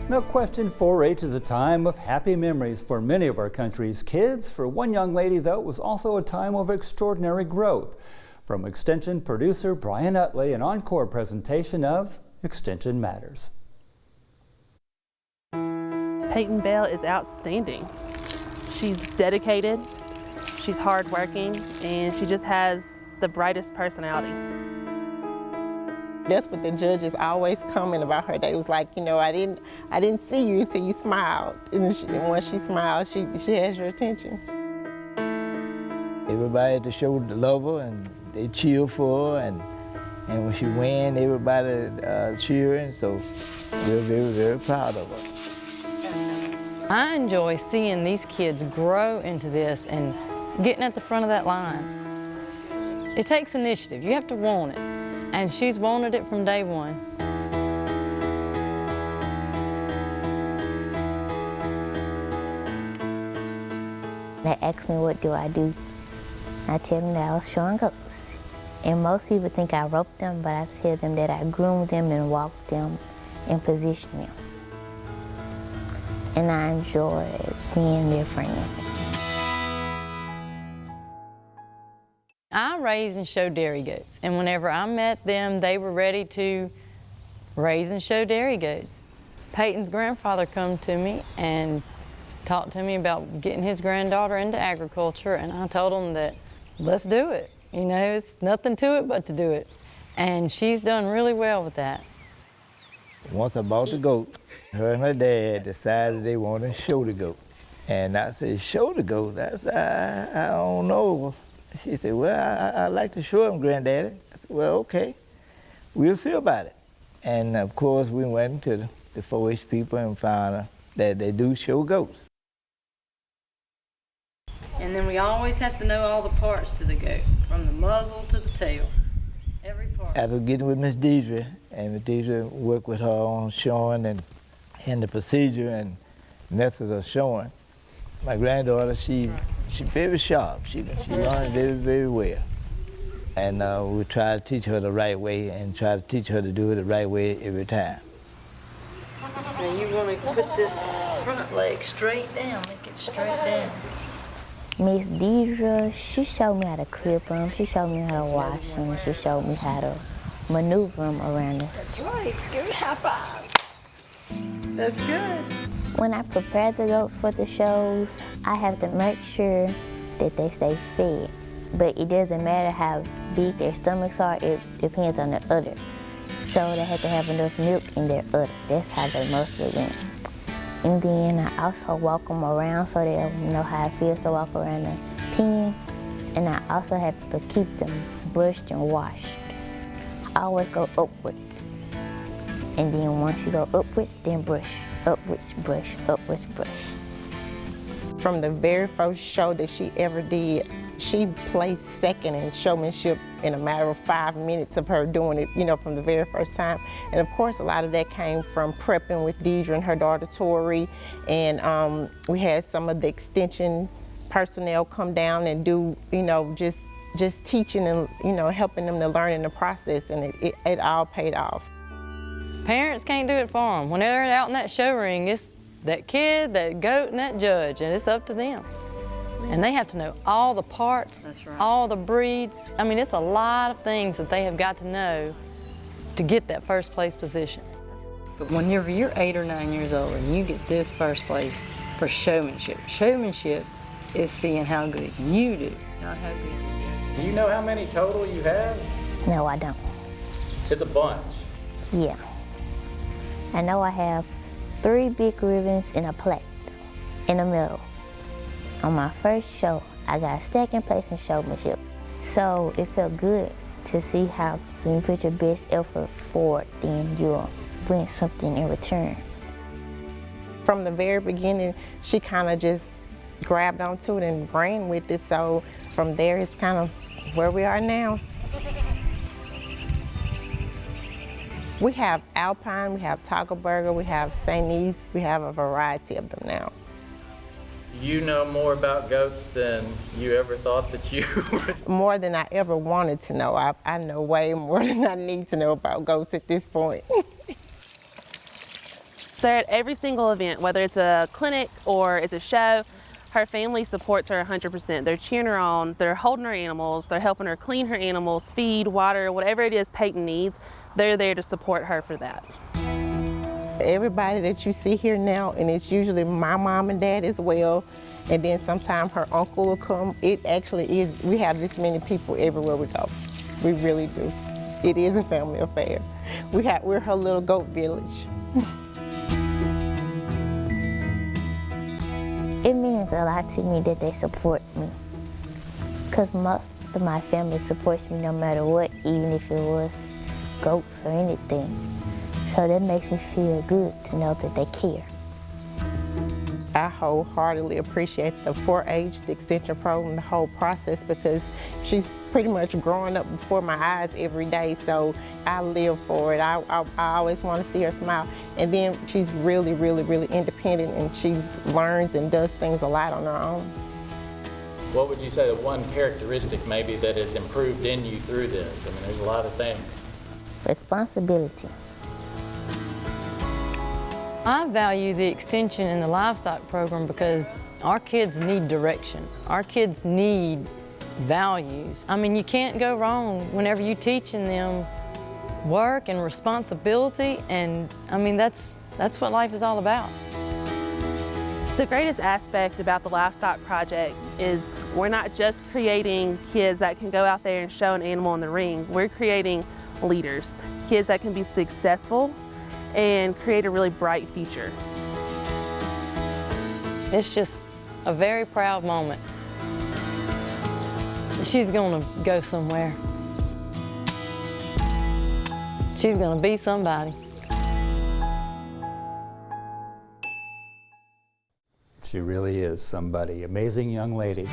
No question, 4-H is a time of happy memories for many of our country's kids. For one young lady, though, it was also a time of extraordinary growth. From Extension producer Brian Utley, an encore presentation of Extension Matters. Peyton Bell is outstanding. She's dedicated, she's hardworking, and she just has the brightest personality. That's what the judges always comment about her. They was like, you know, I didn't see you until you smiled. And when she smiles, she has your attention. Everybody at the show love her and they cheer for her, and when she win, everybody cheering. So we're very, very proud of her. I enjoy seeing these kids grow into this and getting at the front of that line. It takes initiative. You have to want it. And she's wanted it from day one. They ask me what do I do. I tell them that I was showing goats. And most people think I roped them, but I tell them that I groomed them and walked them and positioned them. And I enjoy being their friends. I raised and showed dairy goats, and whenever I met them, they were ready to raise and show dairy goats. Peyton's grandfather come to me and talked to me about getting his granddaughter into agriculture, and I told him that let's do it. You know, it's nothing to it but to do it. And she's done really well with that. Once I bought the goat, her and her dad decided they wanted to show the goat. And I said, show the goat? I don't know. She said, well, I'd like to show him, Granddaddy. I said, well, okay, we'll see about it. And of course, we went to the 4-H people and found out that they do show goats. And then we always have to know all the parts to the goat, from the muzzle to the tail, every part. After getting with Miss Deidre, and Miss Deidre worked with her on showing and the procedure and methods of showing, my granddaughter, she's very sharp. She learned very, very well. And we try to teach her the right way and try to teach her to do it the right way every time. Now you want to put this front leg straight down, make it straight down. Miss Deidre, she showed me how to clip them, she showed me how to wash them, she showed me how to maneuver them around us. That's right, give it a high five. That's good. When I prepare the goats for the shows, I have to make sure that they stay fed. But it doesn't matter how big their stomachs are, it depends on the udder. So they have to have enough milk in their udder. That's how they mostly win. And then I also walk them around so they'll know how it feels to walk around the pen. And I also have to keep them brushed and washed. I always go upwards. And then once you go upwards, then brush. Upwards brush, upwards brush. From the very first show that she ever did, she placed second in showmanship in a matter of 5 minutes of her doing it, you know, from the very first time. And of course, a lot of that came from prepping with Deidre and her daughter Tori. And we had some of the extension personnel come down and do, you know, just teaching and, you know, helping them to learn in the process, and it all paid off. Parents can't do it for them. When they're out in that show ring, it's that kid, that goat, and that judge, and it's up to them. And they have to know all the parts, that's right, all the breeds. I mean, it's a lot of things that they have got to know to get that first place position. But whenever you're 8 or 9 years old and you get this first place for showmanship, showmanship is seeing how good you do, not how good you do. Do you know how many total you have? No, I don't. It's a bunch. Yeah. I know I have 3 big ribbons and a plaque in the middle. On my first show, I got second place in showmanship. So it felt good to see how when you put your best effort forward, then you'll win something in return. From the very beginning, she kind of just grabbed onto it and ran with it. So from there, it's kind of where we are now. We have Alpine, we have Taco Burger, we have St. E's, we have a variety of them now. You know more about goats than you ever thought that you would? More than I ever wanted to know. I know way more than I need to know about goats at this point. They're at every single event, whether it's a clinic or it's a show. Her family supports her 100%. They're cheering her on, they're holding her animals, they're helping her clean her animals, feed, water, whatever it is Peyton needs, they're there to support her for that. Everybody that you see here now, and it's usually my mom and dad as well, and then sometimes her uncle will come. It actually is, we have this many people everywhere we go. We really do. It is a family affair. We're her little goat village. It means a lot to me that they support me, because most of my family supports me no matter what, even if it was goats or anything. So that makes me feel good to know that they care. I wholeheartedly appreciate the 4-H, the extension program, the whole process, because she's pretty much growing up before my eyes every day, so I live for it. I always want to see her smile. And then she's really, really, really independent, and she learns and does things a lot on her own. What would you say the one characteristic maybe that has improved in you through this? I mean, there's a lot of things. Responsibility. I value the extension in the livestock program because our kids need direction. Our kids need values. I mean, you can't go wrong whenever you're teaching them work and responsibility, and I mean, that's what life is all about. The greatest aspect about the livestock project is we're not just creating kids that can go out there and show an animal in the ring. We're creating leaders, kids that can be successful and create a really bright future. It's just a very proud moment. She's gonna go somewhere. She's gonna be somebody. She really is somebody. Amazing young lady.